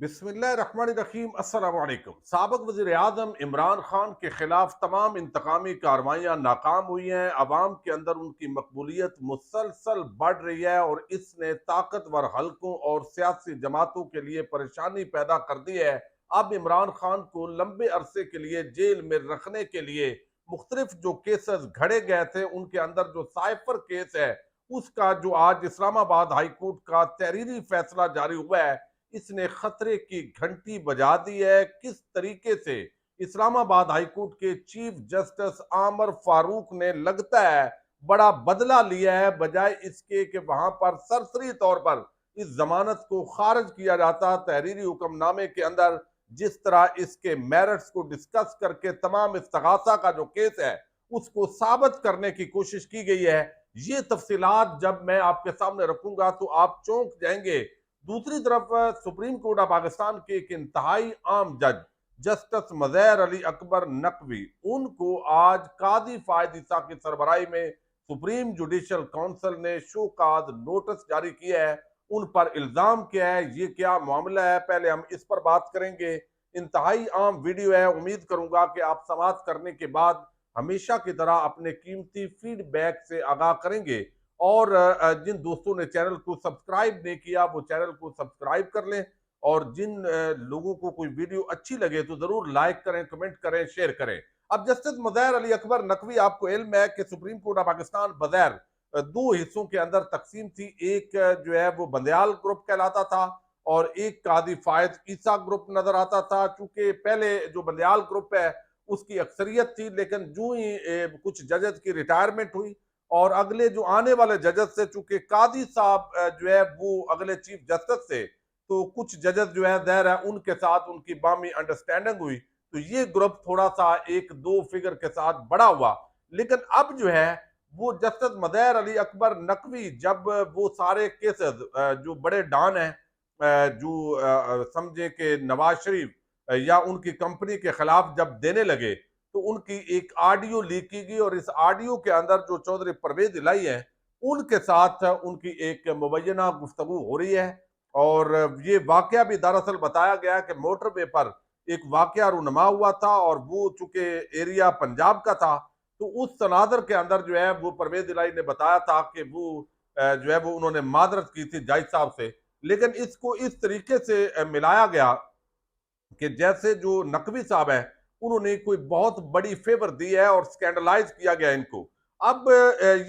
बिस्मिल्लाहिर्रहमानिर्रहीम। अस्सलाम वालेकुम। साबिक वज़ीर आज़म इमरान खान के खिलाफ तमाम इंतकामी कार्रवाइयाँ नाकाम हुई हैं। अवाम के अंदर उनकी मकबूलियत मुसलसल बढ़ रही है और इसने ताकतवर हलकों और सियासी जमातों के लिए परेशानी पैदा कर दी है। अब इमरान खान को लंबे अरसे के लिए जेल में रखने के लिए मुख्तलिफ जो केसेस घड़े गए थे, उनके अंदर जो साइफर केस है, उसका जो आज इस्लामाबाद हाई कोर्ट का तहरीरी फैसला जारी हुआ है, इसने खतरे की घंटी बजा दी है। किस तरीके से इस्लामाबाद हाईकोर्ट के चीफ जस्टिस आमर फारूक ने लगता है बड़ा बदला लिया है, बजाय इसके कि वहां पर सरसरी तौर पर इस जमानत को खारिज किया जाता। तहरीरी हुक्मनामे के अंदर जिस तरह इसके मेरिट्स को डिस्कस करके तमाम इस्तगासा का जो केस है उसको साबित करने की कोशिश की गई है, ये तफसीलात जब मैं आपके सामने रखूंगा तो आप चौंक जाएंगे। दूसरी तरफ सुप्रीम कोर्ट ऑफ पाकिस्तान के एक इंतहाई आम जज जस्टिस मज़हर अली अकबर नकवी, उनको आज कादी फायद ईसा की सरबराही में सुप्रीम जुडिशल काउंसिल ने शोकाज नोटिस जारी किया है। उन पर इल्जाम किया है, ये क्या मामला है, पहले हम इस पर बात करेंगे। इंतहाई आम वीडियो है, उम्मीद करूंगा कि आप समाप्त करने के बाद हमेशा की तरह अपने कीमती फीडबैक से आगाह करेंगे। और जिन दोस्तों ने चैनल को सब्सक्राइब नहीं किया वो चैनल को सब्सक्राइब कर लें, और जिन लोगों को कोई वीडियो अच्छी लगे तो जरूर लाइक करें, कमेंट करें, शेयर करें। अब जस्टिस मज़हर अली अकबर नकवी, आपको इल्म है कि सुप्रीम कोर्ट ऑफ पाकिस्तान बगैर दो हिस्सों के अंदर तकसीम थी। एक जो है वो बंदयाल ग्रुप कहलाता था और एक कादी फायद ईसा ग्रुप नजर आता था। चूंकि पहले जो बंदयाल ग्रुप है उसकी अक्सरियत थी, लेकिन जो ही कुछ जजेस की रिटायरमेंट हुई और अगले जो आने वाले जजेस से, चूंकि कादी साहब जो है वो अगले चीफ जस्टिस से, तो कुछ जजेस जो है ज़ाहिर है उनके साथ उनकी बामी अंडरस्टैंडिंग हुई, तो ये ग्रुप थोड़ा सा एक दो फिगर के साथ बड़ा हुआ। लेकिन अब जो है वो जस्टिस मज़हर अली अकबर नकवी, जब वो सारे केसेस जो बड़े डॉन हैं, जो समझे कि नवाज शरीफ या उनकी कंपनी के खिलाफ जब देने लगे, तो उनकी एक ऑडियो लीक की गई और इस ऑडियो के अंदर जो चौधरी परवेज इलाही है उनके साथ उनकी एक मुबैना गुफ्तगू हो रही है। और ये वाकया भी दरअसल बताया गया कि मोटरवे पर एक वाकया रूनमा हुआ था और वो चूंकि एरिया पंजाब का था, तो उस तनाजर के अंदर जो है वो परवेज इलाही ने बताया था कि वो जो है वो उन्होंने मादरत की थी जज साहब से। लेकिन इसको इस तरीके से मिलाया गया कि जैसे जो नकवी साहब है उन्होंने कोई बहुत बड़ी फेवर दी है और स्कैंडलाइज किया गया इनको। अब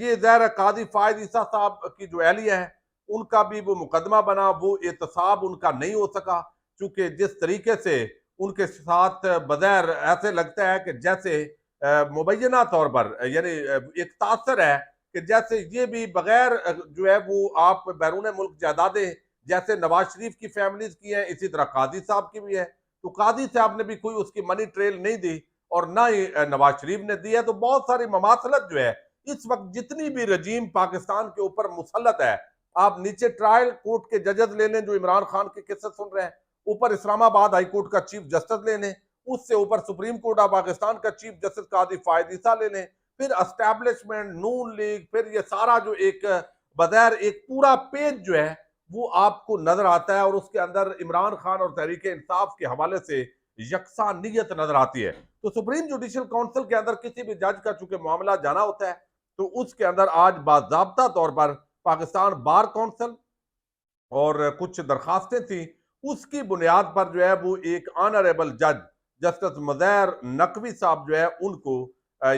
ये ज़ाहिर कादी फायद ईसा साहब की जो एहलिया है उनका भी वो मुकदमा बना, वो एहतसाब उनका नहीं हो सका, क्योंकि जिस तरीके से उनके साथ बगैर ऐसे लगता है कि जैसे मुबैना तौर पर यानी एक तासर है कि जैसे ये भी बगैर जो है वो आप बैरून मुल्क जायदादें जैसे नवाज शरीफ की फैमिलीज की है, इसी तरह कादी साहब की भी है। तो कादी साहब ने भी कोई उसकी मनी ट्रेल नहीं दी और ना ही नवाज शरीफ ने दी है। तो बहुत सारी ममासलत जो है इस वक्त जितनी भी रजीम पाकिस्तान के ऊपर मुसलत है, आप नीचे ट्रायल कोर्ट के जजेस ले लें जो इमरान खान के केसेस सुन रहे हैं, ऊपर इस्लामाबाद हाई कोर्ट का चीफ जस्टिस ले लें, उससे ऊपर सुप्रीम कोर्ट ऑफ पाकिस्तान का चीफ जस्टिस कादी फायद ईसा ले लें, फिर एस्टैब्लिशमेंट, नून लीग, फिर ये सारा जो एक बगैर एक पूरा पेज जो है वो आपको नजर आता है और उसके अंदर इमरान खान और तहरीक इंसाफ के हवाले से यकसा नीयत नजर आती है। तो सुप्रीम जुडिशल काउंसिल के अंदर किसी भी जज का चूंकि मामला जाना होता है, तो उसके अंदर आज बाज़ाब्ता तौर पर पाकिस्तान बार काउंसिल और कुछ दरखास्तें थी, उसकी बुनियाद पर जो है वो एक ऑनरेबल जज जस्टिस मज़हर नकवी साहब जो है उनको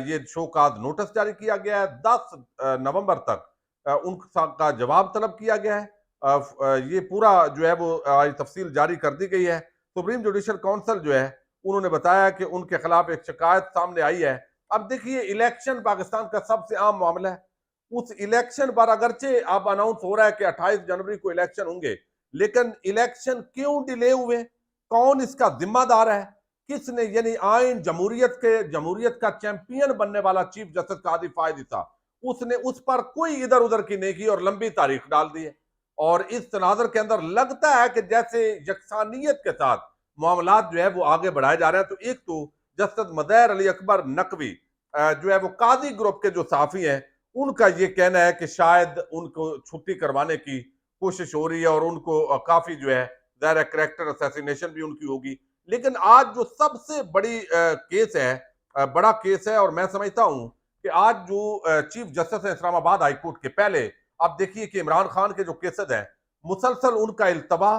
ये शोकाज नोटिस जारी किया गया है। 10 नवंबर तक उनका जवाब तलब किया गया है। ये पूरा जो है वो आज तफसील जारी कर दी गई है। सुप्रीम जुडिशल काउंसिल जो है उन्होंने बताया कि उनके खिलाफ एक शिकायत सामने आई है। अब देखिए, इलेक्शन पाकिस्तान का सबसे आम मामला है। उस इलेक्शन पर अगरचे अब अनाउंस हो रहा है कि 28 जनवरी को इलेक्शन होंगे, लेकिन इलेक्शन क्यों डिले हुए, कौन इसका जिम्मेदार है, किसने, यानी आइन जमहूरियत का चैंपियन बनने वाला चीफ जस्टिस कादी फायद ईसा, उसने उस पर कोई इधर उधर की नहीं की और लंबी तारीख डाल दी है। और इस तनाजर के अंदर लगता है कि जैसे यकसानियत के साथ मामला जो है वो आगे बढ़ाए जा रहे हैं। तो एक तो जस्टिस मज़हर अली अकबर नकवी जो है वो कादी ग्रुप के जो साफी हैं, उनका ये कहना है कि शायद उनको छुट्टी करवाने की कोशिश हो रही है और उनको काफी जो है ज़ाहिर है करैक्टर असैसिनेशन भी उनकी होगी। लेकिन आज जो सबसे बड़ी केस है, बड़ा केस है, और मैं समझता हूं कि आज जो चीफ जस्टिस है इस्लामाबाद हाई कोर्ट के, पहले आप देखिए कि इमरान खान के जो केसेस हैं, मुसलसल उनका इल्तवा,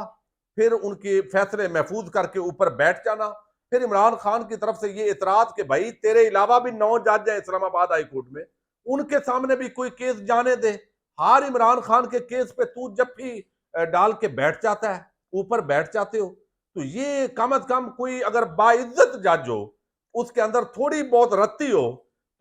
फिर उनके फैसले महफूज करके ऊपर बैठ जाना, फिर इमरान खान की तरफ से ये इतराज कि भाई तेरे अलावा भी 9 जज हैं इस्लामाबाद हाई कोर्ट में, उनके सामने भी कोई केस जाने दे। हर इमरान खान के केस पे तू जब भी डाल के बैठ जाता है, ऊपर बैठ जाते हो। तो ये कम अज कम कोई अगर बाइज्जत जज हो, उसके अंदर थोड़ी बहुत रत्ती हो,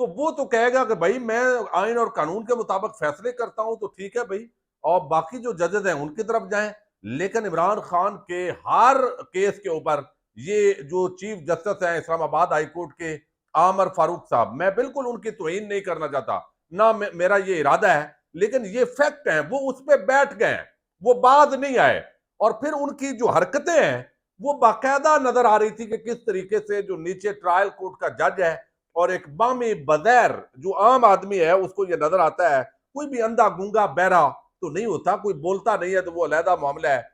तो वो तो कहेगा कि भाई मैं आइन और कानून के मुताबिक फैसले करता हूं, तो ठीक है भाई, और बाकी जो जजेस हैं उनकी तरफ जाएं। लेकिन इमरान खान के हर केस के ऊपर ये जो चीफ जस्टिस हैं इस्लामाबाद हाई कोर्ट के, आमर फारूक साहब, मैं बिल्कुल उनकी तौहीन नहीं करना चाहता, ना मेरा ये इरादा है, लेकिन ये फैक्ट है, वो उस पर बैठ गए, वो बाद नहीं आए। और फिर उनकी जो हरकतें हैं वो बाकायदा नजर आ रही थी कि किस तरीके से जो नीचे ट्रायल कोर्ट का जज है और एक बामी बदैर जो आम आदमी है, उसको ये नजर आता है, कोई भी अंधा गूंगा बहरा तो नहीं होता, कोई बोलता नहीं है तो वो अलहदा मामला है,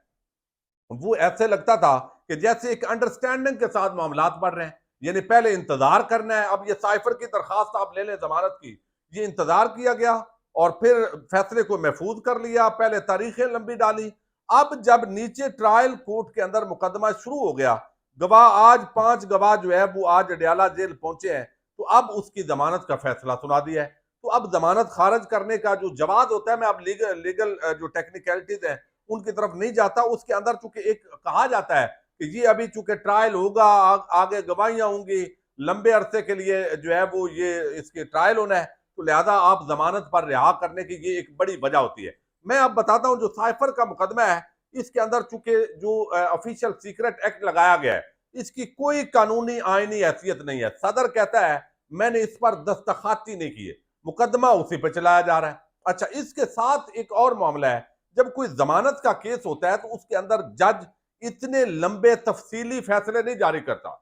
वो ऐसे लगता था कि जैसे एक अंडरस्टैंडिंग के साथ मामलात बढ़ रहे हैं, यानी पहले इंतजार करना है, अब ये साइफर की दरखास्त आप ले लें जमानत की, ये इंतजार किया गया और फिर फैसले को महफूज कर लिया, पहले तारीखें लंबी डाली। अब जब नीचे ट्रायल कोर्ट के अंदर मुकदमा शुरू हो गया, गवाह आज 5 गवाह जो है वो आज अडयाला जेल पहुंचे हैं, तो अब उसकी जमानत का फैसला सुना दिया है। तो अब जमानत खारिज करने का जो जवाब होता है, मैं अब लीगल लीगल जो टेक्निकलिटीज है उनकी तरफ नहीं जाता, उसके अंदर चूंकि एक कहा जाता है कि ये अभी चूंकि ट्रायल होगा, आगे गवाहियां होंगी, लंबे अरसे के लिए जो है वो ये इसके ट्रायल होना है, तो लिहाजा आप जमानत पर रिहा करने की ये एक बड़ी वजह होती है। मैं अब बताता हूं जो साइफर का मुकदमा है, इसके अंदर चूंकि जो ऑफिशियल सीक्रेट एक्ट लगाया गया है, इसकी कोई कानूनी आईनी हैसियत नहीं है। सदर कहता है मैंने इस पर दस्तखत ही नहीं किए, मुकदमा उसी पर चलाया जा रहा है। अच्छा, इसके साथ एक और मामला है, जब कोई जमानत का केस होता है तो उसके अंदर जज इतने लंबे तफसीली फैसले नहीं जारी करता,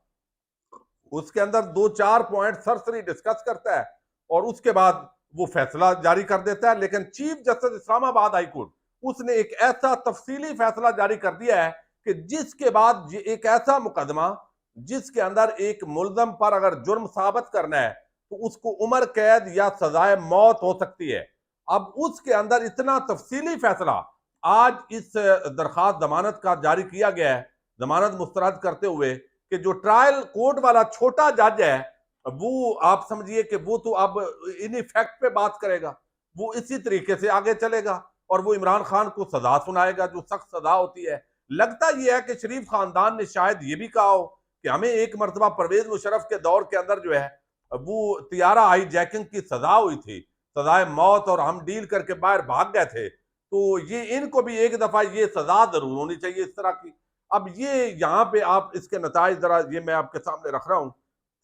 उसके अंदर 2-4 पॉइंट सरसरी डिस्कस करता है और उसके बाद वो फैसला जारी कर देता है। लेकिन chief justice Islamabad high court, उसने एक ऐसा तफसीली फैसला जारी कर दिया है कि जिसके बाद एक ऐसा मुकदमा जिसके अंदर एक मुलजम पर अगर जुर्म साबित करना है तो उसको उम्र कैद या सजाए मौत हो सकती है। अब उसके अंदर इतना तफसीली फैसला आज इस दरखास्त जमानत का जारी किया गया है, जमानत मुस्तरद करते हुए, कि जो ट्रायल कोर्ट वाला छोटा जज है वो आप समझिए कि वो तो अब इन्हीं फैक्ट पे बात करेगा, वो इसी तरीके से आगे चलेगा और वो इमरान खान को सजा सुनाएगा जो सख्त सजा होती है। लगता यह है कि शरीफ खानदान ने शायद ये भी कहा हो कि हमें एक मरतबा परवेज मुशर्रफ के दौर के अंदर जो है वो तियारा हाईजैकिंग की सजा हुई थी, सजाए मौत, और हम डील करके बाहर भाग गए थे, तो ये इनको भी एक दफा ये सजा जरूर होनी चाहिए इस तरह की। अब ये यहाँ पे आप इसके नताइज जरा ये मैं आपके सामने रख रहा हूँ।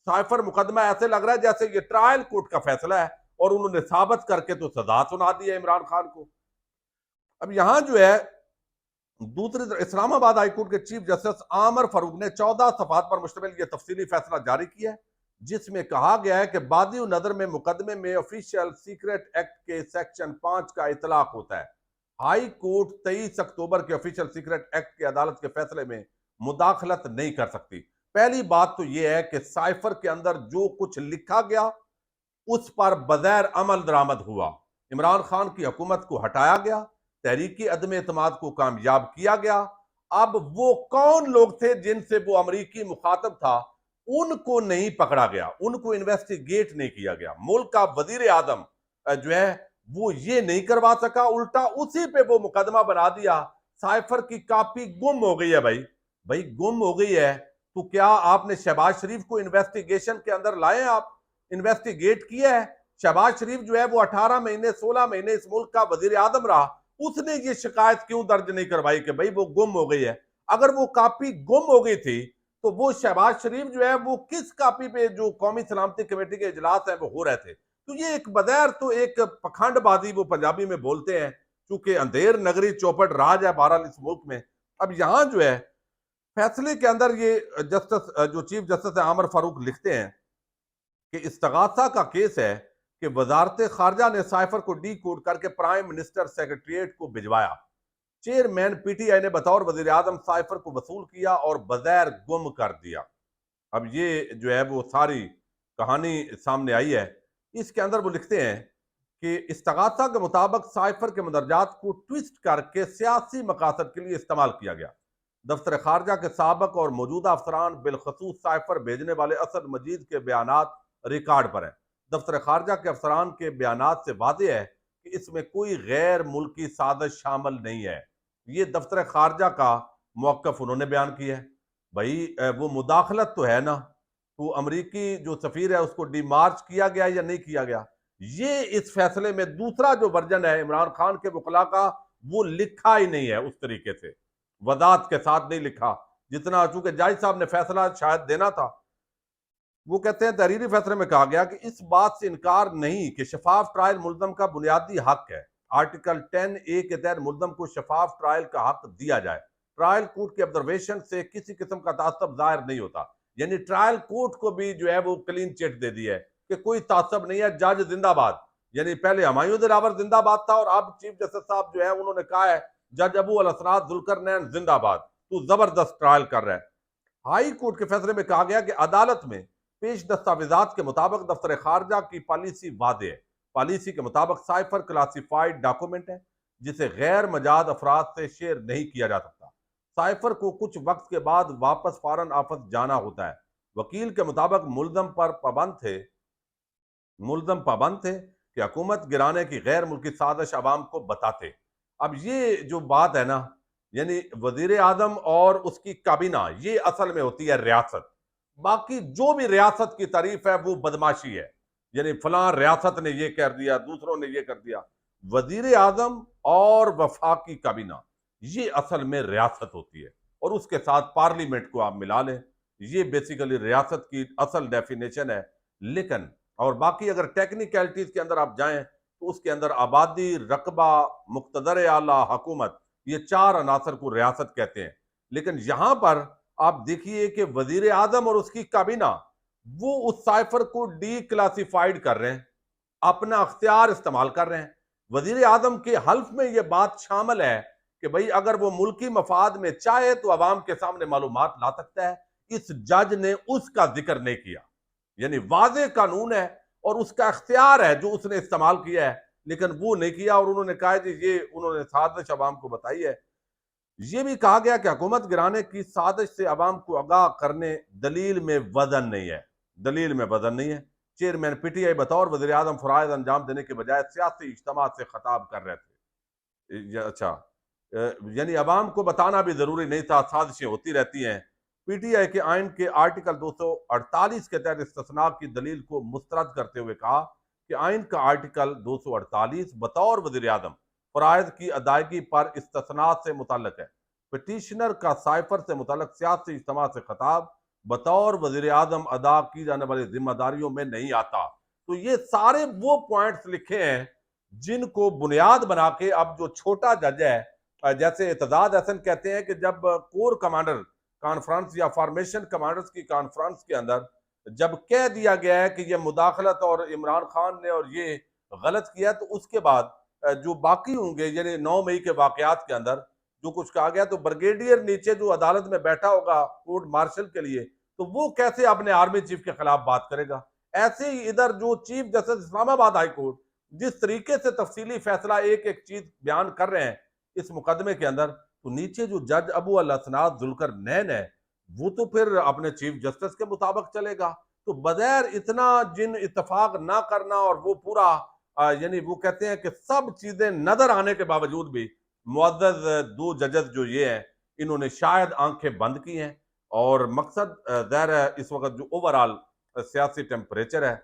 साइफर मुकदमा ऐसे लग रहा है जैसे ये ट्रायल कोर्ट का फैसला है और उन्होंने साबित करके तो सजा सुना दी है इमरान खान को। अब यहां जो है दूसरी तरफ इस्लामाबाद हाईकोर्ट के चीफ जस्टिस आमर फारूक ने 14 सफात पर मुश्तमिल यह तफसीली फैसला जारी किया है, जिसमें कहा गया है कि बादी नदर में मुकदमे में ऑफिशियल सीक्रेट एक्ट के सेक्शन 5 का इतलाक होता है। हाई कोर्ट 23 अक्टूबर के ऑफिशियल सीक्रेट एक्ट के अदालत के फैसले में मुदाखलत नहीं कर सकती। पहली बात तो यह है कि साइफर के अंदर जो कुछ लिखा गया उस पर बगैर अमल दरामद हुआ, इमरान खान की हुकूमत को हटाया गया, तहरीकी अदम एतमाद को कामयाब किया गया। अब वो कौन लोग थे जिनसे वो अमरीकी मुखातब था, उनको नहीं पकड़ा गया, उनको इन्वेस्टिगेट नहीं किया गया। मुल्क का वजीर आजम जो है वो ये नहीं करवा सका, उल्टा उसी पे वो मुकदमा बना दिया। साइफर की कॉपी गुम हो गई है भाई, भाई गुम हो गई है, तो क्या आपने शहबाज शरीफ को इन्वेस्टिगेशन के अंदर लाए? आप इन्वेस्टिगेट किया है? शहबाज शरीफ जो है वो 18 महीने 16 महीने इस मुल्क का वजीर आजम रहा, उसने ये शिकायत क्यों दर्ज नहीं करवाई कि भाई वो गुम हो गई है? अगर वो कॉपी गुम हो गई थी तो वो शहबाज शरीफ जो है वो किस कॉपी पे जो कौमी सलामती कमेटी के इजलास है वो हो रहे थे? तो ये एक बगैर तो एक पखंडबाजी वो पंजाबी में बोलते हैं, क्योंकि अंधेर नगरी चौपट राज है बहरहाल इस मुल्क में। अब यहां जो है फैसले के अंदर ये जस्टिस जो चीफ जस्टिस आमर फारूक लिखते हैं कि इस्तगासा का केस है कि वजारत खारजा ने साइफर को डी कोड करके प्राइम मिनिस्टर सेक्रेटरिएट को भिजवाया। चेयरमैन पीटीआई ने बतौर वजीर आजम साइफर को वसूल किया और बगैर गुम कर दिया। अब ये जो है वो सारी कहानी सामने आई है। इसके अंदर वो लिखते हैं कि इस्तगासा के मुताबिक साइफर के मंदरजात को ट्विस्ट करके सियासी मकासद के लिए इस्तेमाल किया गया। दफ्तर खारजा के साबक और मौजूदा अफसरान बिलखसूस साइफर भेजने वाले असद मजीद के बयानात रिकॉर्ड पर हैं। दफ्तर खारजा के अफसरान के बयानात से वाज़ेह है कि इसमें कोई गैर मुल्की साजिश शामिल नहीं है। ये दफ्तर खारजा का मौक़िफ़ उन्होंने बयान किया है। भाई वो मुदाखलत तो है ना, तो अमरीकी जो सफ़ीर है उसको डिमार्च किया गया या नहीं किया गया, ये इस फैसले में दूसरा जो वर्जन है इमरान खान के वकला का, वो लिखा ही नहीं है उस तरीके से, वदात के साथ नहीं लिखा जितना, चूंकि जज साहब ने फैसला शायद देना था। वो कहते हैं तहरीरी फैसले में कहा गया कि इस बात से इनकार नहीं कि शफाफ ट्रायल मुल्ज़म का बुनियादी हक है। आर्टिकल 10A के तहत मुल्ज़म को शफाफ ट्रायल का हक दिया जाए। ट्रायल कोर्ट के ऑब्जर्वेशन से किसी किस्म का तासब जाहिर नहीं होता। यानी ट्रायल कोर्ट को भी जो है वो क्लीन चिट दे दी है कि कोई तासब नहीं है, जज जिंदाबाद। यानी पहले हुमायूं दिलावर जिंदाबाद था और अब चीफ जस्टिस साहब जो है उन्होंने कहा है जज अबू अल असरात जुल्करनैन जिंदाबाद, तू जबरदस्त ट्रायल कर रहा है। हाई कोर्ट के फैसले में कहा गया कि अदालत में पेश दस्तावेजात के मुताबिक दफ्तर खारजा की पॉलिसी वादे है। पॉलिसी के मुताबिक साइफर क्लासिफाइड डॉक्यूमेंट है जिसे गैर मजाद अफराद से शेयर नहीं किया जा सकता। साइफर को कुछ वक्त के बाद वापस फॉरन ऑफिस जाना होता है। वकील के मुताबिक मुल्जम पाबंद थे कि हुकूमत गिराने की गैर मुल्की साजिश अवाम को बताते। अब ये जो बात है ना, यानी वजीर आजम और उसकी काबीना, ये असल में होती है रियासत। बाकी जो भी रियासत की तारीफ है वो बदमाशी है। यानी फलां रियासत ने ये कर दिया, दूसरों ने ये कर दिया। वजीर आजम और वफाकी काबीना, ये असल में रियासत होती है और उसके साथ पार्लियामेंट को आप मिला लें, ये बेसिकली रियासत की असल डेफिनेशन है। लेकिन और बाकी अगर टेक्निकलिटीज के अंदर आप जाएं तो उसके अंदर आबादी, रकबा, मुक्तदर आला, हुकूमत, ये चार अनासर को रियासत कहते हैं। लेकिन यहां पर आप देखिए कि वजीर आजम और उसकी काबीना वो उस साइफर को डी क्लासिफाइड कर रहे हैं, अपना अख्तियार इस्तेमाल कर रहे हैं। वजीर आजम के हल्फ में यह बात शामिल है कि भाई अगर वो मुल्की मफाद में चाहे तो अवाम के सामने मालूमात ला सकता है। इस जज ने उसका जिक्र नहीं किया। यानी वाज़ेह कानून है और उसका इख्तियार है जो उसने इस्तेमाल किया है, लेकिन वो नहीं किया और उन्होंने कहा कि ये उन्होंने साजिश अवाम को बताई है। ये भी कहा गया कि हुकूमत गिराने की साजिश से अवाम को आगाह करने दलील में वजन नहीं है, दलील में वजन नहीं है। चेयरमैन पीटीआई बतौर वज़ीर आज़म फ़राइज़ अंजाम देने के बजाय सियासी इज्तिमा से खिताब कर रहे थे। अच्छा, यानी अवाम को बताना भी जरूरी नहीं था, साजिशें होती रहती हैं। पीटीआई के आइन के आर्टिकल 248 के तहत इस्तिस्ना की दलील को मुस्तरद करते हुए कहा कि आइन का आर्टिकल 248 बतौर वज़ीर आज़म फ़राइज़ की अदायगी पर इस्तिस्ना से मुतल्लिक है। पिटीशनर का साइफर से मुतल्लिक सियासी इज्तिमा से खिताब बतौर वज़ीर आज़म अदा की जाने वाली जिम्मेदारियों में नहीं आता। तो ये सारे वो पॉइंट्स लिखे हैं जिनको बुनियाद बना के अब जो छोटा जज है, जैसे एतजाज हसन कहते हैं कि जब कोर कमांडर कॉन्फ्रेंस या फॉर्मेशन कमांडर्स की कॉन्फ्रेंस के अंदर जब कह दिया गया है कि ये मुदाखलत और इमरान खान ने और ये गलत किया, तो उसके बाद जो बाकी होंगे यानी 9 मई के वाकयात के अंदर जो कुछ कहा गया, तो ब्रिगेडियर नीचे जो अदालत में बैठा होगा कोर्ट मार्शल के लिए, तो वो कैसे अपने आर्मी चीफ के खिलाफ बात करेगा। ऐसे ही इधर जो chief justice Islamabad high court जिस तरीके से तफसीली फैसला एक एक चीज बयान कर रहे हैं इस मुकदमे के अंदर, तो नीचे जो जज अबू अल असनाद जुल्करनैन है वो तो फिर अपने चीफ जस्टिस के मुताबिक चलेगा। तो बगैर इतना जिन इत्तेफाक ना करना और वो पूरा यानी वो कहते हैं कि सब चीजें नजर आने के बावजूद भी मुअज़्ज़ज़ दो जजेस जो ये हैं इन्होंने शायद आंखें बंद की हैं। और मकसद ज़ाहिर है इस वक्त जो ओवरऑल सियासी टेम्परेचर है,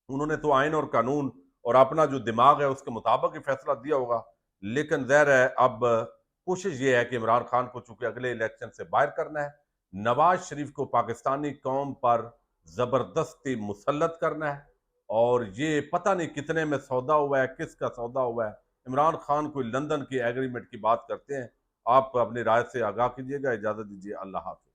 उन्होंने तो आइन और कानून और अपना जो दिमाग है उसके मुताबिक ही फैसला दिया होगा। लेकिन ज़ाहिर है अब कोशिश ये है कि इमरान खान को चूंकि अगले इलेक्शन से बाहर करना है, नवाज शरीफ को पाकिस्तानी कौम पर जबरदस्ती मुसल्लत करना है, और ये पता नहीं कितने में सौदा हुआ है, किसका सौदा हुआ है। इमरान खान कोई लंदन की एग्रीमेंट की बात करते हैं। आप अपनी राय से आगाह कीजिएगा। इजाजत दीजिए। अल्लाह हाफ़िज़।